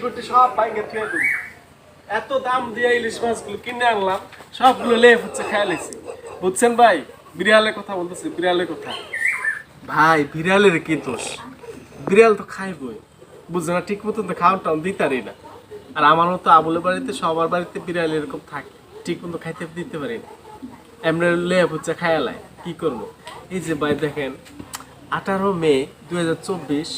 টুটি সব ভাঙে থুয়ে দেব। এত দাম দিয়ে ইলিশ মাছগুলো কিনে আনলাম, সবগুলো লেপ হচ্ছে খেয়ে লেছি। বুঝছেন ভাই, বিড়ালের কথা বলতেছি, বিড়ালের কথা। ভাই বিড়ালের কি দোষ? বিড়াল তো খাইবই, বুঝছে না? ঠিক মতন তো খাওয়ান টাউন দিতারই না। আর আমার মতো আবুলের বাড়িতে সবার বাড়িতে বিড়াল এরকম থাকে, ঠিক মতো খাইতে দিতে পারি না। এমনি লেপ হচ্ছে খায়ালায়, কি করবো? এই যে ভাই দেখেন, 18 মে 2024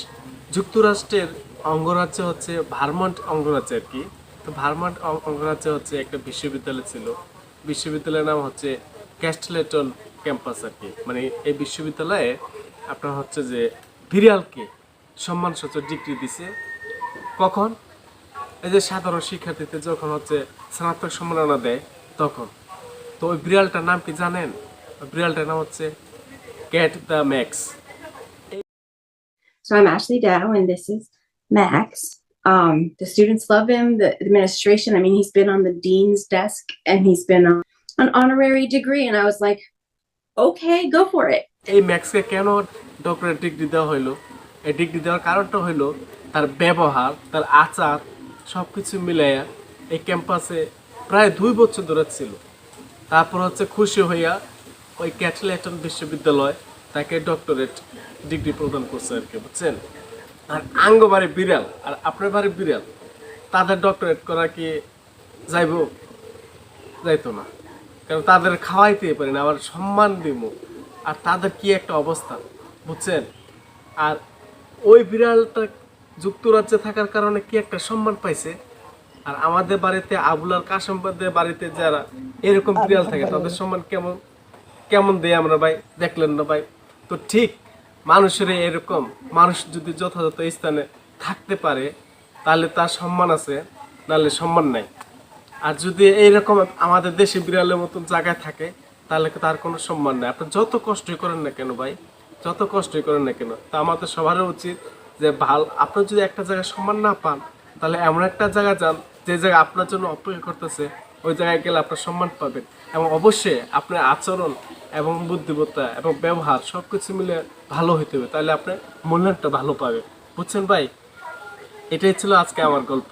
যুক্তরাষ্ট্রের অঙ্গরাজ্য হচ্ছে ভারমন্ট অঙ্গরাজ্য আর কি। তো ভারমন্ট অঙ্গরাজ্যে হচ্ছে একটা বিশ্ববিদ্যালয় ছিল। বিশ্ববিদ্যালয়ের নাম হচ্ছে ক্যাস্টলেটন ক্যাম্পাস আর কি। মানে এই বিশ্ববিদ্যালয়ে আপনার হচ্ছে যে বিড়ালকে সম্মানসূচক ডিগ্রি দিছে। কখন? এই যে সাধারণ শিক্ষার্থীদের যখন হচ্ছে স্নাতক সম্মাননা দেয় তখন। তো ওই বিড়ালটার নাম কি জানেন? ওই বিড়ালটার নাম হচ্ছে cat the max. So I'm Ashley Dow, and this is Max. The students love him, the administration. I mean, he's been on the dean's desk and he's been on an honorary degree. And I was like, okay, go for it. এই ম্যাক্সকে কেন doctorate degree দেওয়া হইলো? এই degree দেওয়ার কারণটা হইলো তার ব্যবহার, তার আচার সব কিছু মিলাইয়া এই ক্যাম্পাসে প্রায় 2 বছর ধরে ছিল। তারপর হচ্ছে খুশি হইয়া ওই ক্যাটলেটন বিশ্ববিদ্যালয় তাকে ডক্টরেট ডিগ্রি প্রদান করছে আর কি, বুঝছেন? আর আঙ্গ বাড়ি বিড়াল আর আপনার বাড়ি বিড়াল, তাদের ডক্টরেট করা কি যাইব? যাইতো না, কারণ তাদের খাওয়াইতে পারি না, আবার সম্মান দিব। আর তাদের কি একটা অবস্থা, বুঝছেন? আর ওই বিড়ালটা যুক্তরাজ্যে থাকার কারণে কি একটা সম্মান পাইছে। আর আমাদের বাড়িতে আবুল আর কাশিমদের বাড়িতে যারা এরকম বিড়াল থাকে তাদের সম্মান কেমন কেমন দেয় আমরা ভাই, দেখলেন না ভাই? তো ঠিক মানুষের এরকম, মানুষ যদি যথাযথ স্থানে থাকতে পারে তাহলে তার সম্মান আছে, নাহলে সম্মান নাই। আর যদি এইরকম আমাদের দেশে বিড়ালের মতন জায়গায় থাকে তাহলে তার কোনো সম্মান নেই। আপনি যত কষ্টই করেন না কেন ভাই, যত কষ্টই করেন না কেন, তা আমাদের সবারই উচিত যে আপনি যদি একটা জায়গায় সম্মান না পান তাহলে এমন একটা জায়গায় যান যে জায়গা আপনার জন্য অপেক্ষা করতেছে, ওই জায়গায় গেলে আপনার সম্মান পাবেন। এবং অবশ্যই আপনার আচরণ এবং বুদ্ধিমত্তা এবং ব্যবহার সব কিছু মিলে ভালো হইতে হবে, তাহলে আপনার মূল্যায়নটা ভালো পাবে। বুঝছেন ভাই? এটাই ছিল আজকে আমার গল্প।